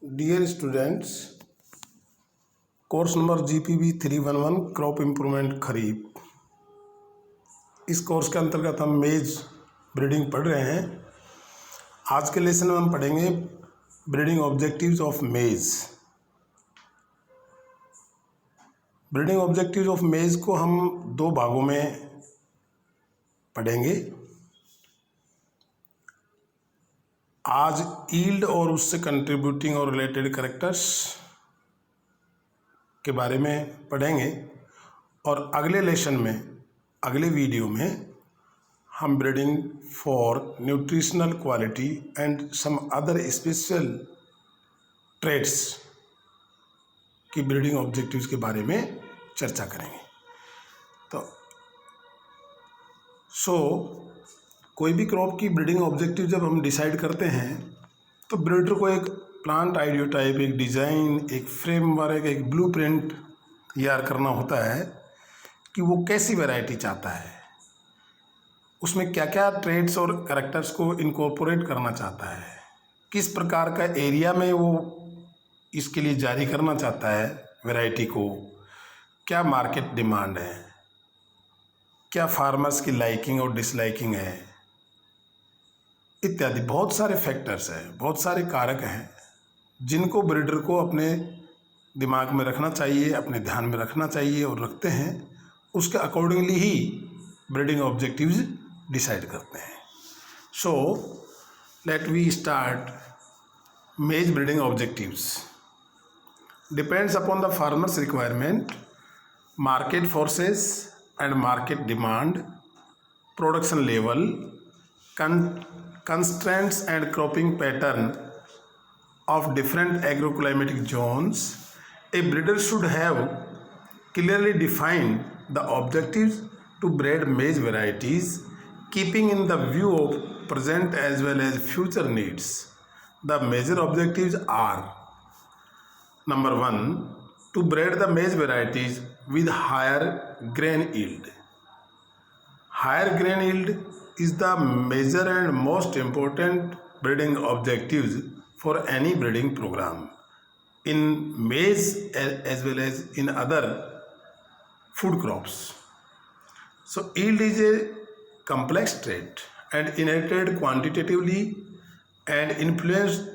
Dear students, course number GPB 311 crop improvement kharif. इस course के अंतर्गत हम मेज ब्रीडिंग पढ़ रहे हैं। आज के लेसन में हम पढ़ेंगे ब्रीडिंग ऑब्जेक्टिव्स ऑफ मेज। ब्रीडिंग ऑब्जेक्टिव्स ऑफ मेज को हम दो भागों में पढ़ेंगे। आज ईल्ड और उससे कंट्रीब्यूटिंग और रिलेटेड कैरेक्टर्स के बारे में पढ़ेंगे और अगले लेसन में, अगले वीडियो में हम breeding for nutritional quality and some other special traits की ब्रीडिंग ऑब्जेक्टिव्स के बारे में चर्चा करेंगे। तो कोई भी क्रॉप की ब्रीडिंग ऑब्जेक्टिव जब हम डिसाइड करते हैं तो ब्रीडर को एक प्लांट आइडियोटाइप, एक डिज़ाइन, एक फ्रेमवर्क, एक ब्लूप्रिंट तैयार करना होता है कि वो कैसी वैरायटी चाहता है, उसमें क्या क्या ट्रेड्स और कैरेक्टर्स को इनकॉर्पोरेट करना चाहता है, किस प्रकार का एरिया में वो इसके लिए जारी करना चाहता है वैरायटी को, क्या मार्केट डिमांड है, क्या फार्मर्स की लाइकिंग और डिसलाइकिंग है, इत्यादि बहुत सारे फैक्टर्स हैं, बहुत सारे कारक हैं जिनको ब्रीडर को अपने दिमाग में रखना चाहिए, अपने ध्यान में रखना चाहिए और रखते हैं। उसके अकॉर्डिंगली ही ब्रीडिंग ऑब्जेक्टिव्स डिसाइड करते हैं। सो लेट वी स्टार्ट मेज breeding objectives. Depends upon the farmers requirement, market forces and market demand, production level, constraints and cropping pattern of different agroclimatic zones. A breeder should have clearly defined the objectives to breed maize varieties, keeping in the view of present as well as future needs. The major objectives are: number 1, to breed the maize varieties with higher grain yield. Higher grain yield is the major and most important breeding objectives for any breeding program in maize as well as in other food crops. So yield is a complex trait and inherited quantitatively and influenced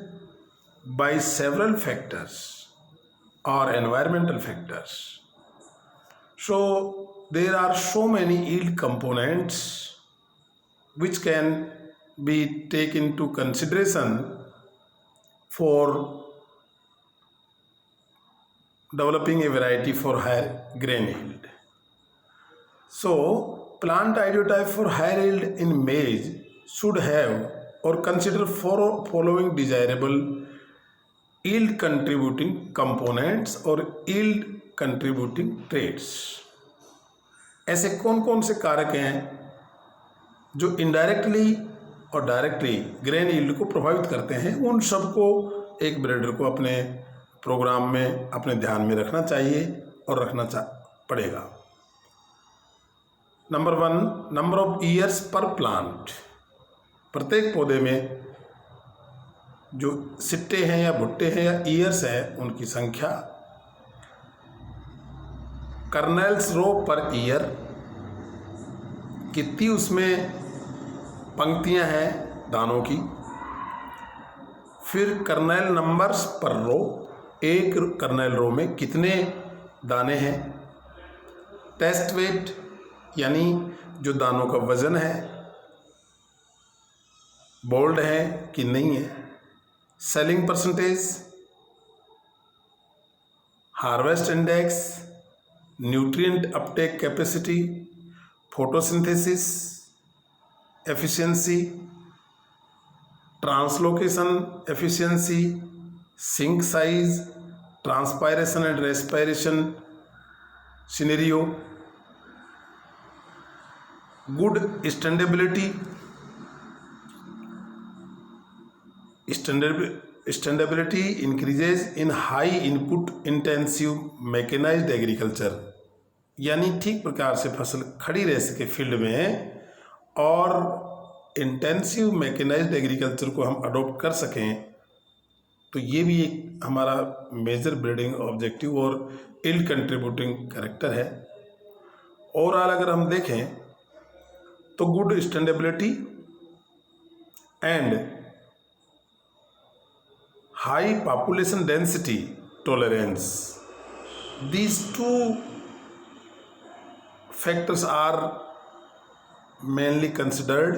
by several factors or environmental factors. So there are so many yield components which can be taken into consideration for developing a variety for higher grain yield. So plant ideotype for higher yield in maize should have or consider following desirable yield contributing components or yield contributing traits. ऐसे कौन कौन से कारक हैं जो indirectly और directly grain yield को प्रभावित करते हैं? उन सबको एक ब्रीडर को अपने प्रोग्राम में अपने ध्यान में रखना चाहिए और रखना पड़ेगा। Number 1, number of ears per plant. प्रत्येक पौधे में जो सिट्टे हैं या भुट्टे हैं या ईयर्स हैं उनकी संख्या, कर्नेल्स रो पर ईयर, कितनी उसमें पंक्तियां हैं दानों की, फिर कर्नेल नंबर्स पर रो, एक कर्नेल रो में कितने दाने हैं, टेस्ट वेट यानी जो दानों का वजन है, बोल्ड है कि नहीं है, shelling percentage, harvest index, nutrient uptake capacity, photosynthesis efficiency, translocation efficiency, sink size, transpiration and respiration scenario, good standability, standability increases in high input intensive mechanized agriculture, यानी ठीक प्रकार से फसल खड़ी रह सके फील्ड में और इंटेंसिव मैकेनाइज्ड एग्रीकल्चर को हम अडॉप्ट कर सकें तो ये भी एक हमारा मेजर ब्रीडिंग ऑब्जेक्टिव और इल्ड कंट्रीब्यूटिंग कैरेक्टर है। ओवरऑल अगर हम देखें तो good standability and high population density tolerance, these two factors are mainly considered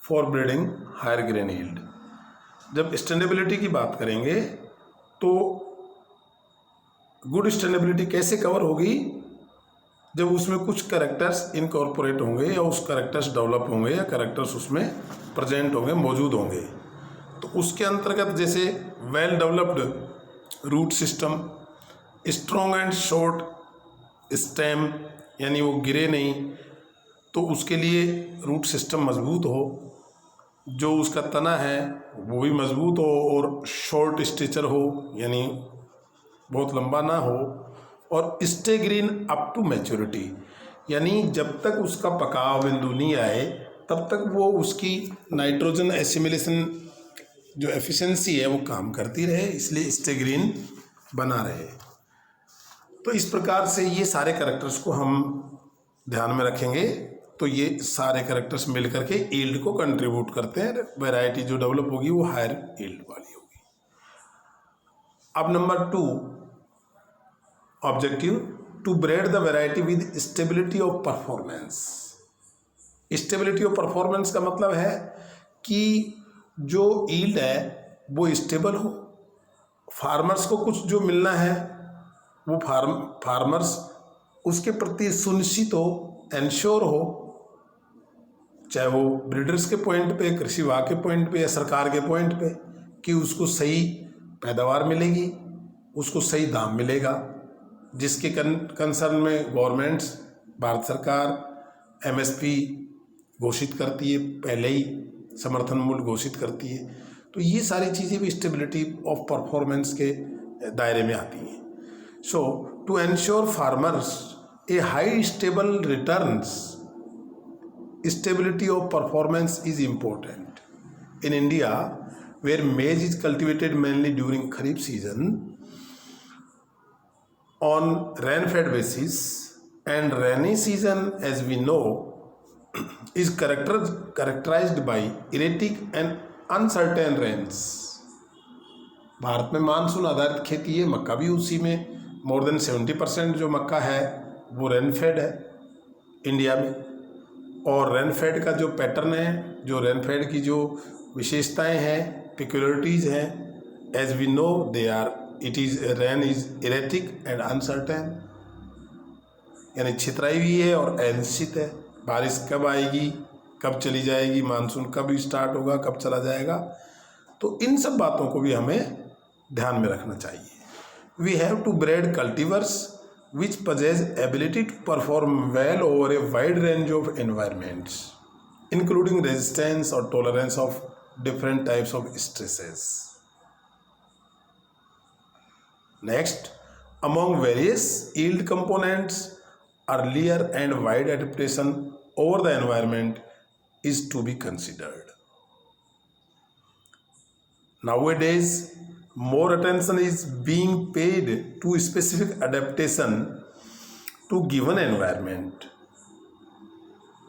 for breeding higher grain yield। जब स्टैंडेबिलिटी की बात करेंगे तो गुड स्टैंडेबिलिटी कैसे कवर होगी, जब उसमें कुछ कैरेक्टर्स इनकॉर्पोरेट होंगे या उस कैरेक्टर्स डेवलप होंगे या कैरेक्टर्स उसमें प्रेजेंट होंगे, मौजूद होंगे। तो उसके अंतर्गत जैसे well developed root system, strong and short stem, यानी वो गिरे नहीं, तो उसके लिए रूट सिस्टम मजबूत हो, जो उसका तना है वो भी मजबूत हो और शॉर्ट स्टेचर हो, यानी बहुत लंबा ना हो, और stay green up to maturity, यानी जब तक उसका पकाव बिंदु नहीं आए तब तक वो उसकी नाइट्रोजन एसिमिलेशन जो एफिशिएंसी है वो काम करती रहे, इसलिए स्टे ग्रीन बना रहे। तो इस प्रकार से ये सारे कैरेक्टर्स को हम ध्यान में रखेंगे, तो ये सारे कैरेक्टर्स मिलकर के यील्ड को कंट्रीब्यूट करते हैं। वैरायटी जो डेवलप होगी वो हायर यील्ड वाली होगी। अब number 2 objective, to breed the variety with stability of performance. Stability of performance का मतलब है कि जो यील्ड है वो स्टेबल हो, फार्मर्स को कुछ जो मिलना है वो फार्मर्स उसके प्रति सुनिश्चित हो, एंश्योर हो, चाहे वो ब्रीडर्स के पॉइंट पे, कृषि विभाग के पॉइंट पे या सरकार के पॉइंट पे, कि उसको सही पैदावार मिलेगी, उसको सही दाम मिलेगा, जिसके कंसर्न में गवर्नमेंट्स, भारत सरकार एमएसपी घोषित करती है, पहले ही समर्थन मूल्य घोषित करती है। तो ये सारी चीज़ें भी स्टेबिलिटी ऑफ परफॉर्मेंस के दायरे में आती हैं। So to ensure farmers a high stable returns, stability of performance is important. In India, where maize is cultivated mainly during Kharif season on rain-fed basis, and rainy season, as we know, is characterized by erratic and uncertain rains. Bharat में monsoon आधारित खेती है, मक्का भी उसी में more than 70% जो मक्का है वो रेनफेड है इंडिया में। और रेनफेड का जो पैटर्न है, जो रेनफेड की जो विशेषताएं हैं, पिक्युलरिटीज़ हैं, as we know they are, it is rain is erratic and uncertain, यानी छितराई भी है और अनिश्चित है। बारिश कब आएगी, कब चली जाएगी, मानसून कब स्टार्ट होगा, कब चला जाएगा, तो इन सब बातों को भी हमें ध्यान में रखना चाहिए। We have to breed cultivars which possess ability to perform well over a wide range of environments, including resistance or tolerance of different types of stresses. Next, among various yield components, earlier and wide adaptation over the environment is to be considered. Nowadays, more attention is being paid to specific adaptation to given environment.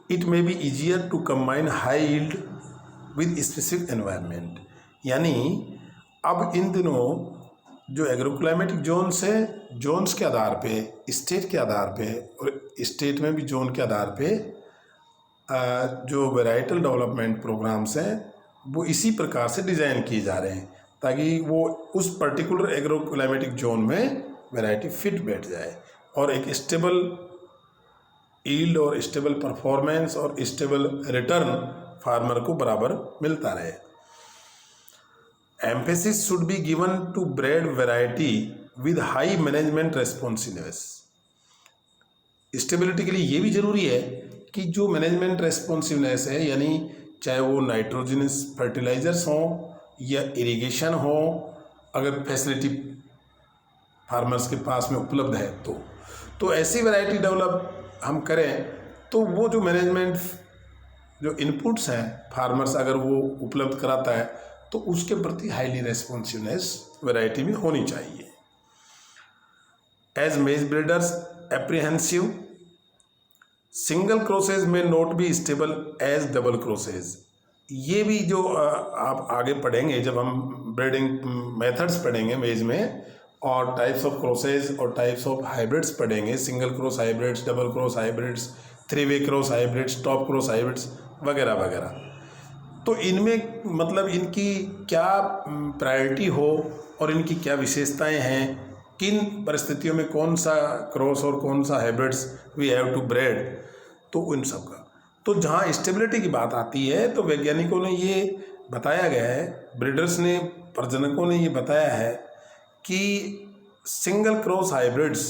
It may be easier to combine high yield with specific environment. यानी अब इन दिनों जो agroclimatic Jones है, Jones के आधार पे, state के आधार पे, और स्टेट में भी जोन के आधार पे जो वेराइटल डेवलपमेंट प्रोग्राम्स हैं वो इसी प्रकार से डिज़ाइन किए जा रहे हैं ताकि वो उस पर्टिकुलर एग्रोक्लाइमेटिक जोन में वैरायटी फिट बैठ जाए और एक स्टेबल यील्ड और स्टेबल परफॉर्मेंस और स्टेबल रिटर्न फार्मर को बराबर मिलता रहे। Emphasis should be given to breed variety with high management responsiveness. Stability के लिए ये भी ज़रूरी है कि जो मैनेजमेंट रेस्पॉन्सिवनेस है, यानी चाहे वो नाइट्रोजनस फर्टिलाइजर्स हों या इरिगेशन हो, अगर फैसिलिटी फार्मर्स के पास में उपलब्ध है तो ऐसी वैरायटी डेवलप हम करें तो वो जो मैनेजमेंट जो इनपुट्स हैं फार्मर्स अगर वो उपलब्ध कराता है तो उसके प्रति हाईली रेस्पॉन्सिवनेस वैरायटी में होनी चाहिए। As maize breeders apprehensive, single crosses में not be stable as double crosses. ये भी जो आप आगे पढ़ेंगे जब हम ब्रीडिंग मेथड्स पढ़ेंगे मेज में, और टाइप्स ऑफ क्रॉसेज और टाइप्स ऑफ हाइब्रिड्स पढ़ेंगे, single cross hybrids, double cross hybrids, 3-वे cross hybrids, top cross hybrids वगैरह वगैरह। तो इनमें मतलब इनकी क्या प्रायोरिटी हो और इनकी क्या विशेषताएं हैं, किन परिस्थितियों में कौन सा क्रॉस और कौन सा hybrids we have to breed, तो उन सब का। तो जहाँ स्टेबिलिटी की बात आती है तो वैज्ञानिकों ने ये बताया गया है, ब्रीडर्स ने, प्रजनकों ने ये बताया है कि सिंगल क्रॉस हाइब्रिड्स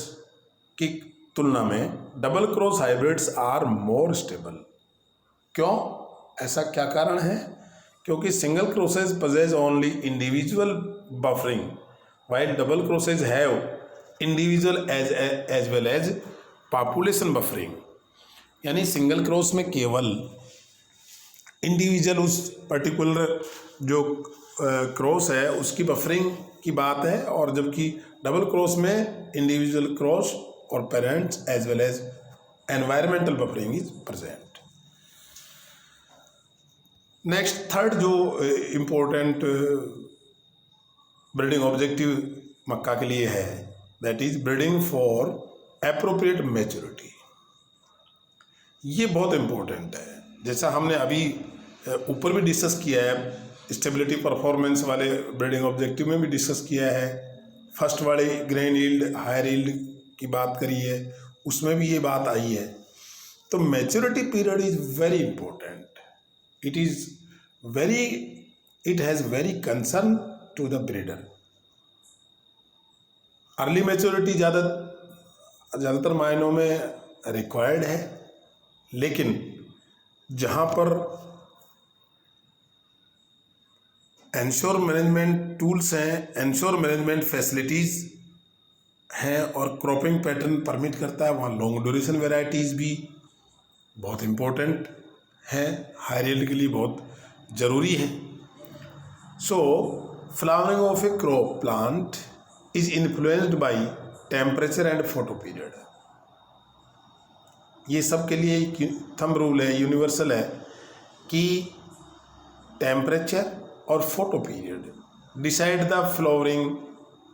की तुलना में double cross hybrids are more stable. क्यों, ऐसा क्या कारण है? क्योंकि single crosses possess only individual buffering while double crosses have individual as well as population buffering. यानी सिंगल क्रॉस में केवल इंडिविजुअल उस पर्टिकुलर जो क्रॉस है उसकी बफरिंग की बात है, और जबकि डबल क्रॉस में इंडिविजुअल क्रॉस और parents as well as environmental buffering is present. Next third जो इम्पोर्टेंट ब्रीडिंग ऑब्जेक्टिव मक्का के लिए है, that is breeding for appropriate maturity. ये बहुत इम्पोर्टेंट है। जैसा हमने अभी ऊपर भी डिस्कस किया है, स्टेबिलिटी परफॉर्मेंस वाले ब्रीडिंग ऑब्जेक्टिव में भी डिस्कस किया है, फर्स्ट वाले ग्रेन यील्ड हायर यील्ड की बात करी है, उसमें भी ये बात आई है। तो maturity period is very important, it has very concern to the breeder। Early maturity ज़्यादातर मायनों में रिक्वायर्ड है, लेकिन जहाँ पर एंश्योर मैनेजमेंट टूल्स हैं, एंश्योर मैनेजमेंट फैसिलिटीज़ हैं और क्रॉपिंग पैटर्न परमिट करता है, वहाँ लॉन्ग ड्यूरेशन वेराइटीज़ भी बहुत इम्पोर्टेंट हैं, हाई यील्ड के लिए बहुत ज़रूरी है। So flowering of a crop plant is influenced by temperature and photoperiod. ये सब के लिए थंब रूल है, यूनिवर्सल है कि टेम्परेचर और photo period decide the flowering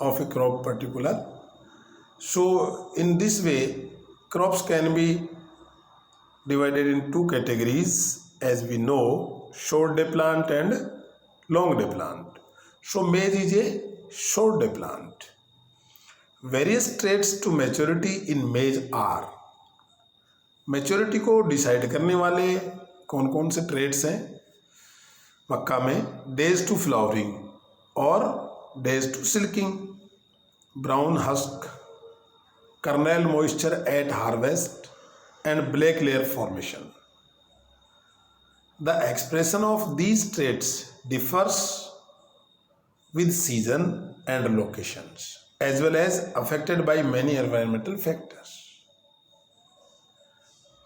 of a crop particular. So in this way crops can be divided in two categories, as we know, short day plant and long day plant. So maize is a short day plant. Various traits to maturity in maize are, maturity को decide करने वाले कौन कौन से traits हैं मक्का में? Days to flowering और days to silking, brown husk, kernel moisture at harvest and black layer formation. The expression of these traits differs with season and locations as well as affected by many environmental factors.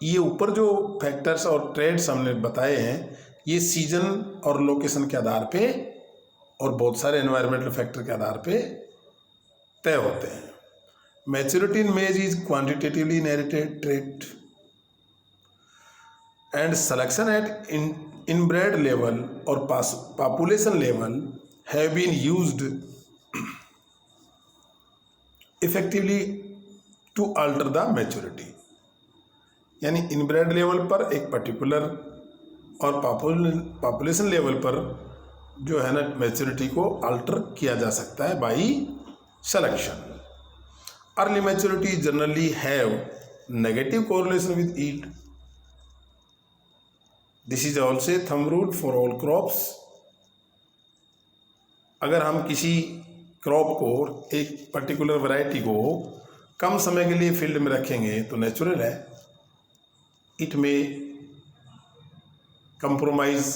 ये ऊपर जो factors और trades हमने बताए हैं ये season और location के आधार पे और बहुत सारे एनवायरमेंटल फैक्टर के आधार पे तय होते हैं। मैच्योरिटी इन मेज is quantitatively inherited trait and selection at inbred level or population level have been used effectively to alter the maturity। यानी इनब्रेड लेवल पर एक पर्टिकुलर और पॉपुलेशन लेवल पर जो है ना मैच्योरिटी को अल्टर किया जा सकता है by selection. Early maturity generally have negative correlation with yield. This is also a thumb rule for all crops. अगर हम किसी क्रॉप को, एक पर्टिकुलर वैरायटी को कम समय के लिए फील्ड में रखेंगे तो नेचुरल है it may compromise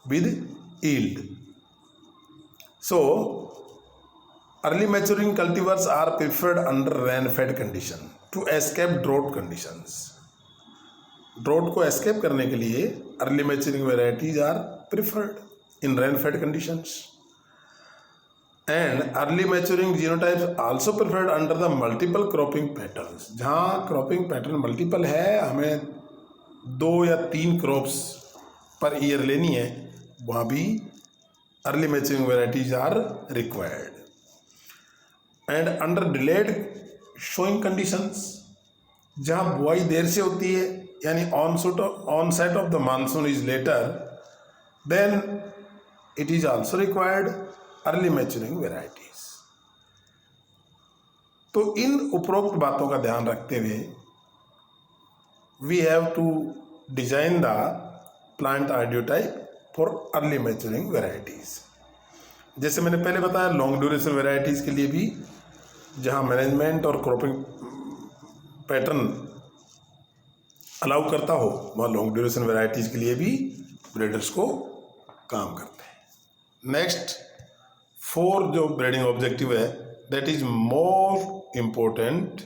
with yield. So early maturing cultivars are preferred under rain fed condition to escape drought conditions. Drought को एस्केप करने के लिए early maturing varieties are preferred. in rain-fed conditions. And early maturing genotypes also preferred under the multiple cropping patterns. जहाँ cropping pattern multiple है, हमें 2 या 3 crops per year लेनी है, वहाँ भी early maturing varieties are required. And under delayed sowing conditions, जहाँ बुआई देर से होती है, यानी onset of the monsoon is later, then it is also required early maturing varieties. तो इन उपरोक्त बातों का ध्यान रखते हुए we have to design the plant ideotype for early maturing varieties. जैसे मैंने पहले बताया, लॉन्ग ड्यूरेशन वेराइटीज के लिए भी, जहां मैनेजमेंट और क्रॉपिंग पैटर्न अलाउ करता हो, वहाँ लॉन्ग ड्यूरेशन वेराइटीज के लिए भी ब्रीडर्स को काम करते हैं. नेक्स्ट 4 जो ब्रीडिंग ऑब्जेक्टिव है, दैट इज मोर इम्पोर्टेंट,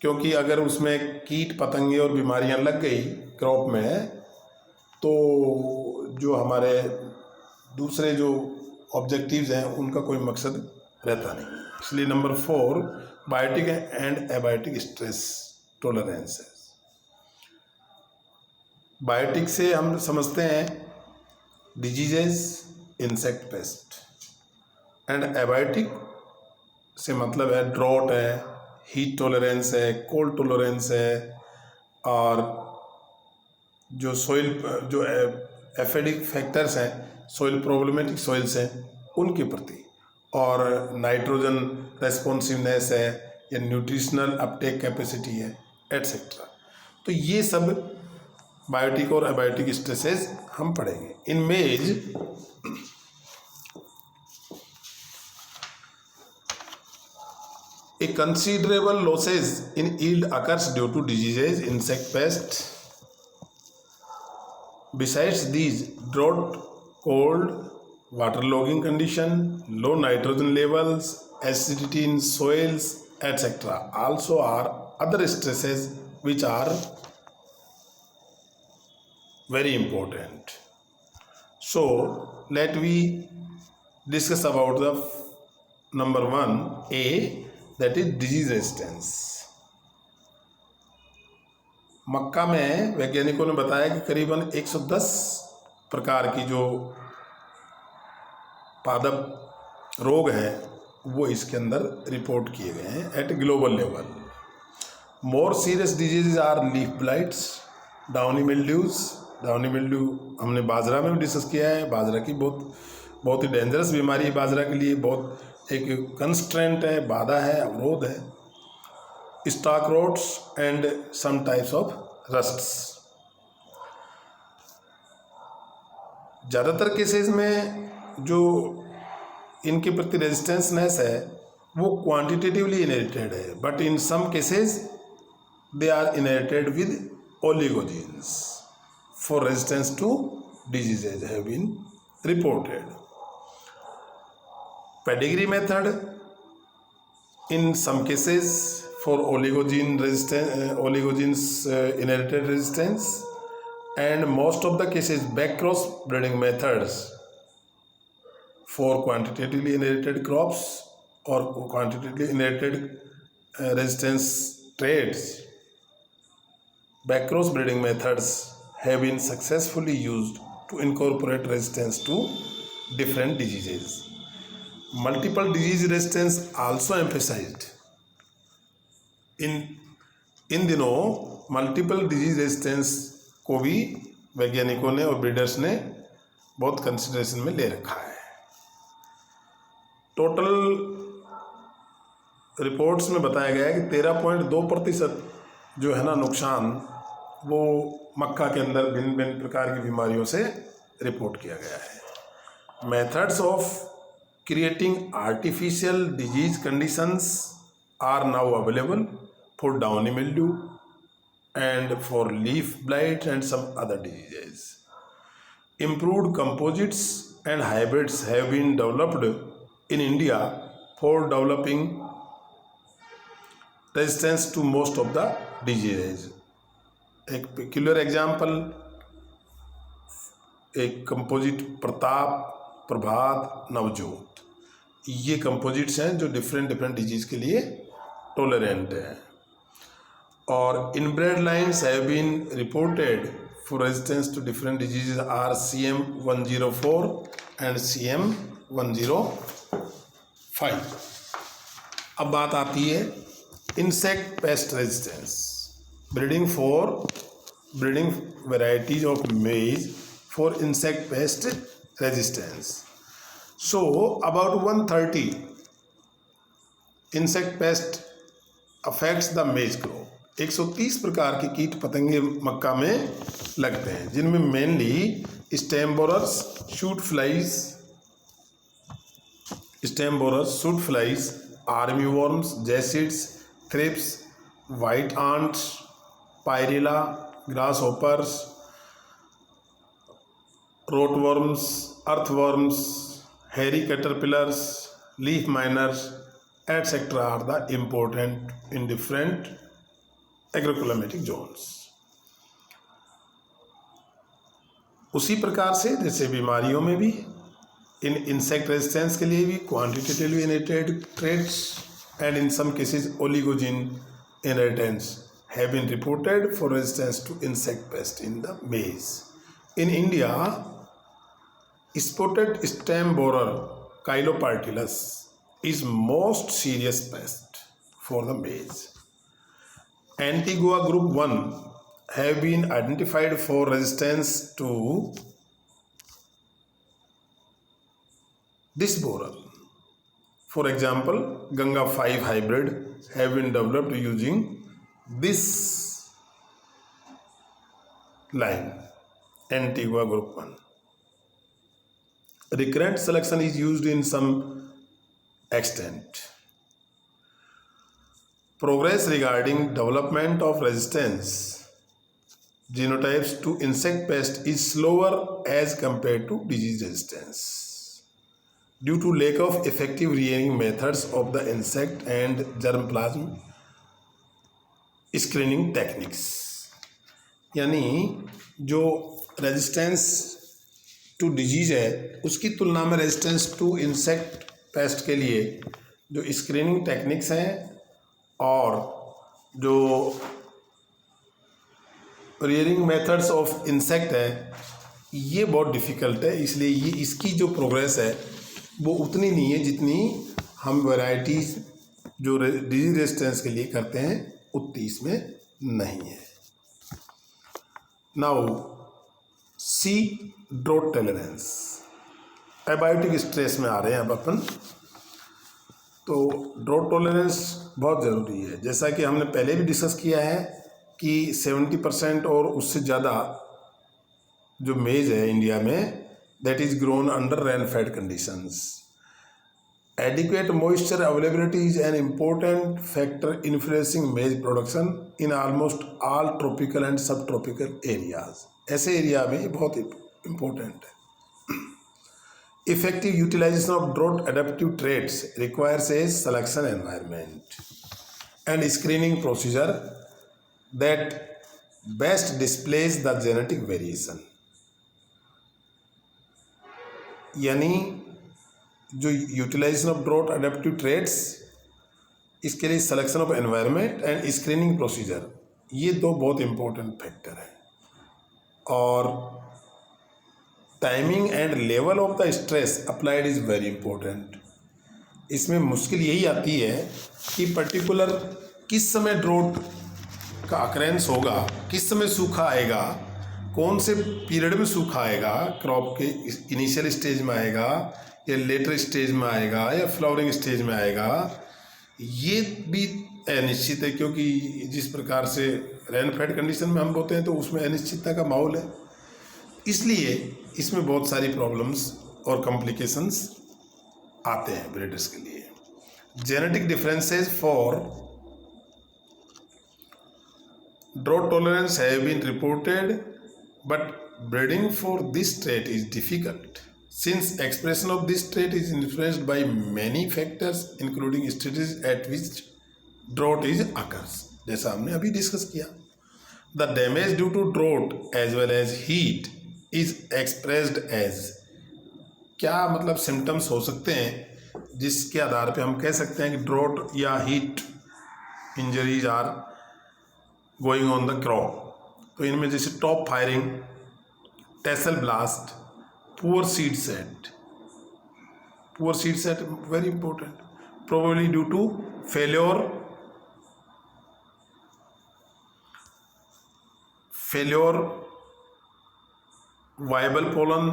क्योंकि अगर उसमें कीट पतंगे और बीमारियां लग गई क्रॉप में, तो जो हमारे दूसरे जो ऑब्जेक्टिव्स हैं उनका कोई मकसद रहता नहीं. इसलिए number 4, biotic and abiotic stress tolerances. Biotic से हम समझते हैं diseases, insect pest, and abiotic से मतलब है ड्रॉट है, हीट टॉलरेंस है, कोल्ड टॉलरेंस है, और जो सॉइल जो एफेडिक फैक्टर्स हैं, सॉइल प्रॉब्लमेटिक सॉइल्स हैं उनके प्रति, और नाइट्रोजन रेस्पॉन्सिवनेस है, या न्यूट्रिशनल अपटेक कैपेसिटी है, एट्सेट्रा. तो ये सब बायोटिक और एबायोटिक स्ट्रेसेस हम पढ़ेंगे. इन मेज a considerable losses in yield occurs due to diseases, insect pests. Besides these, drought, cold, waterlogging condition, low nitrogen levels, acidity in soils, etc. also are other stresses which are very important. So let we discuss about the number 1, A, that is disease resistance. मक्का में वैज्ञानिकों ने बताया कि करीबन 110 प्रकार की जो पादप रोग हैं वो इसके अंदर रिपोर्ट किए गए हैं at global level. More serious diseases are leaf blights, downy mildews. Downy mildew हमने बाजरा में भी डिस्कस किया है. बाजरा की बहुत ही डेंजरस बीमारी है. बाजरा के लिए बहुत एक कंस्ट्रेंट है, बाधा है, अवरोध है. Stalk rots and some types of rusts. ज़्यादातर केसेस में जो इनके प्रति रेजिस्टेंसनेस है वो क्वांटिटेटिवली इनहेरिटेड है, but in some cases they are inherited with oligogenes for resistance to diseases have been reported. Pedigree method in some cases for oligogenes inherited resistance, and most of the cases backcross breeding methods for quantitatively inherited crops or quantitatively inherited resistance traits. Backcross breeding methods have been successfully used to incorporate resistance to different diseases. Multiple disease resistance also emphasized. इन दिनों multiple disease resistance को भी वैज्ञानिकों ने और breeders ने बहुत consideration में ले रखा है. टोटल रिपोर्ट्स में बताया गया है कि 13.2% जो है ना नुकसान, वो मक्का के अंदर भिन्न भिन्न प्रकार की बीमारियों से रिपोर्ट किया गया है. Methods of creating artificial disease conditions are now available for downy mildew and for leaf blight and some other diseases. Improved composites and hybrids have been developed in India for developing resistance to most of the diseases. A peculiar example एक composite Pratap, प्रभात, नवजोत, ये composites हैं जो different disease के लिए tolerant हैं। और inbred lines have been reported for resistance to different diseases are CM104 and CM105। अब बात आती है insect pest resistance, breeding varieties of maize for insect pest resistance। So about 130 insect pest affects the maize crop। 130 प्रकार के कीट पतंगे मक्का में लगते हैं, जिनमें mainly stem borers, shoot flies, armyworms, jassids, thrips, white ants, pyrilla, grasshoppers, rootworms, earthworms, hairy caterpillars, leaf miners, etc. are the important in different agroclimatic Jones. उसी प्रकार से जैसे बीमारियों में भी इन इंसेक्ट रेजिस्टेंस के लिए भी quantitative inherited traits and in some cases oligogene inheritance have been reported for resistance to insect pest in the maize. In India spotted stem borer Chilopartylus is most serious pest for the maize। Antigua group 1 have been identified for resistance to this borer। For example, Ganga 5 hybrid have been developed using this line, Antigua group 1। Recurrent selection is used in some extent। Progress regarding development of resistance genotypes to insect pest is slower as compared to disease resistance due to lack of effective rearing methods of the insect and germplasm screening techniques। यानी जो resistance to disease है उसकी तुलना में resistance to insect paste के लिए जो screening techniques हैं और जो रियरिंग मेथड्स ऑफ इंसेक्ट है ये बहुत डिफ़िकल्ट है। इसलिए ये इसकी जो प्रोग्रेस है वो उतनी नहीं है जितनी हम वैरायटीज़ जो डिजीज रेजिस्टेंस के लिए करते हैं उतनी इसमें नहीं है। Now see draught tolerance, abiotic stress में आ रहे हैं अब अपन। तो ड्रोट टॉलरेंस बहुत ज़रूरी है। जैसा कि हमने पहले भी डिस्कस किया है कि 70% और उससे ज़्यादा जो मेज है इंडिया में that is grown under rain fade conditions. Adequate moisture availability is an important factor influencing maize production in almost all tropical and subtropical areas. ऐसे एरिया में बहुत इम्पोर्टेंट है। Effective utilization of drought adaptive traits requires a selection environment and screening procedure that best displays the genetic variation। यानी जो utilisation of drought adaptive traits, इसके लिए selection of environment and screening procedure, ये दो बहुत important factor हैं। और timing and level of the stress applied is very important. इसमें मुश्किल यही आती है कि पर्टिकुलर किस समय ड्रोट का अकरेंस होगा, किस समय सूखा आएगा, कौन से पीरियड में सूखा आएगा, क्रॉप के इनिशियल स्टेज में आएगा या लेटर स्टेज में आएगा या फ्लावरिंग स्टेज में आएगा, ये भी अनिश्चित है। क्योंकि जिस प्रकार से रेन फेड कंडीशन में हम बोते हैं तो उसमें अनिश्चितता का माहौल है। इसलिए इसमें बहुत सारी प्रॉब्लम्स और कॉम्प्लिकेशंस आते हैं ब्रीडर्स के लिए। Genetic differences for drought tolerance have been reported but breeding for this trait is difficult since expression of this trait is influenced by many factors including stages at which drought is occurs. जैसा हमने अभी discuss किया, the damage due to drought as well as heat is expressed as, क्या मतलब symptoms हो सकते हैं जिसके आधार पे हम कह सकते हैं कि ड्रॉट या heat injuries are going on the crop. तो इनमें जैसे top firing, tassel blast, poor seed set, very important, probably due to failure viable pollen,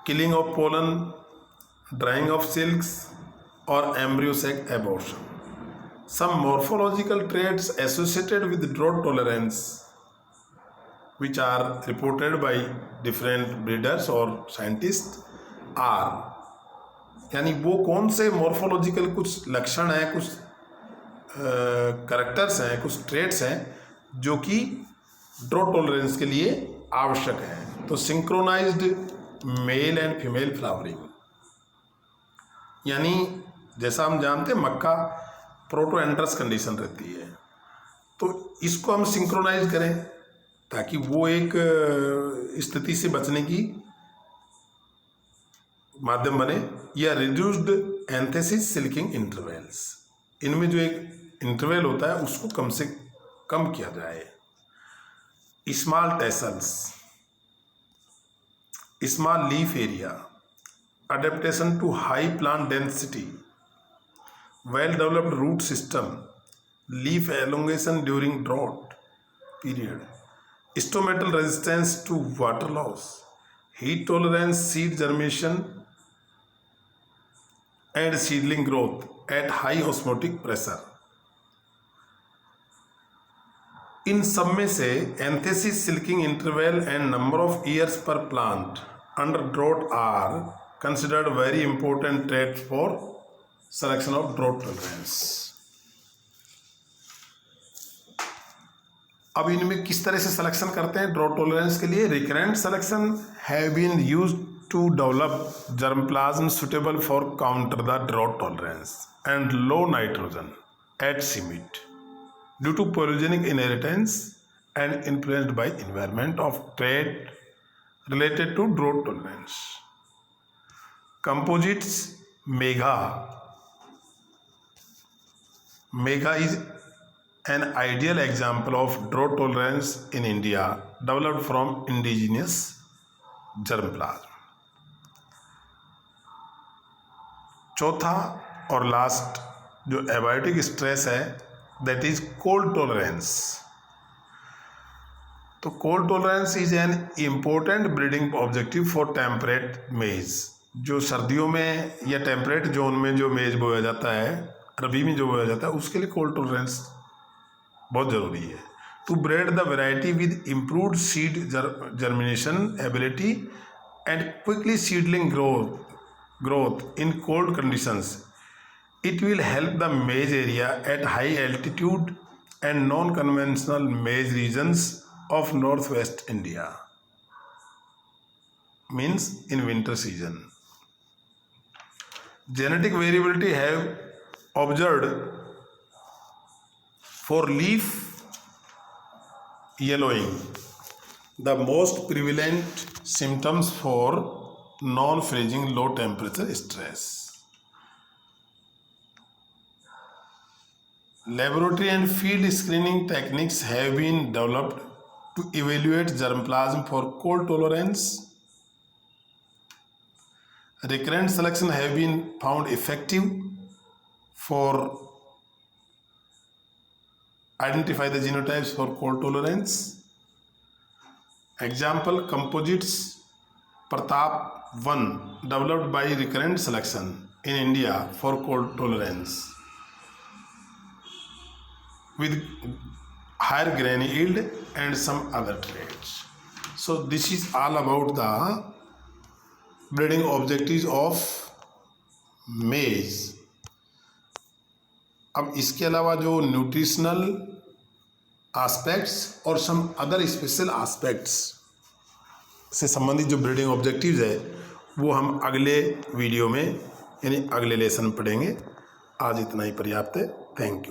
killing of pollen, drying of silks, or embryo sac abortion. Some morphological traits associated with drought tolerance which are reported by different breeders or scientists are, यानी वो कौन से morphological कुछ लक्षण हैं, कुछ characters हैं, कुछ ट्रेट्स हैं जो कि ड्रॉट टॉलरेंस के लिए आवश्यक हैं। तो synchronised male and female flowering, यानी जैसा हम जानते हैं मक्का प्रोटो एंड्रस कंडीशन रहती है, तो इसको हम सिंक्रोनाइज करें ताकि वो एक स्थिति से बचने की माध्यम बने, या रिड्यूस्ड एंथेसिस सिल्किंग इंटरवल्स, इनमें जो एक इंटरवल होता है उसको कम से कम किया जाए। Small tassels, small leaf area, adaptation to high plant density, well developed root system, leaf elongation during drought period, stomatal resistance to water loss, heat tolerance, seed germination and seedling growth at high osmotic pressure। इन सब में से anthesis, silking interval and number of ears per plant under drought are considered very important trait for selection of drought tolerance. अब इनमें किस तरह से selection करते हैं ड्रॉट टॉलरेंस के लिए? Recurrent selection have been used to develop germplasm suitable for counter the drought tolerance and low nitrogen at CMIT due to polygenic inheritance and influenced by environment of trait related to drought tolerance. Composites, Megha is an ideal example of drought tolerance in India, developed from indigenous germplasm. चौथा और last जो abiotic stress है that is cold tolerance. तो cold tolerance is an important breeding objective for temperate मेज। जो सर्दियों में या टेम्परेट जोन में जो मेज बोया जाता है, रबी में जो बोया जाता है, उसके लिए कोल्ड टॉलरेंस बहुत ज़रूरी है। To breed the variety with improved seed germination ability and quickly seedling growth in cold conditions, it will help the maize area at high altitude and non-conventional maize regions of northwest India, means in winter season. Genetic variability have observed for leaf yellowing, the most prevalent symptoms for non-freezing low temperature stress. Laboratory and field screening techniques have been developed to evaluate germplasm for cold tolerance. Recurrent selection have been found effective for identify the genotypes for cold tolerance. Example, composites Pratap 1 developed by recurrent selection in India for cold tolerance with higher grain yield and some other traits. So this is all about the breeding objectives of maize. अब इसके अलावा जो nutritional aspects और सम other special aspects से संबंधित जो breeding objectives है वो हम अगले वीडियो में यानी अगले लेसन में पढ़ेंगे। आज इतना ही पर्याप्त है। Thank you.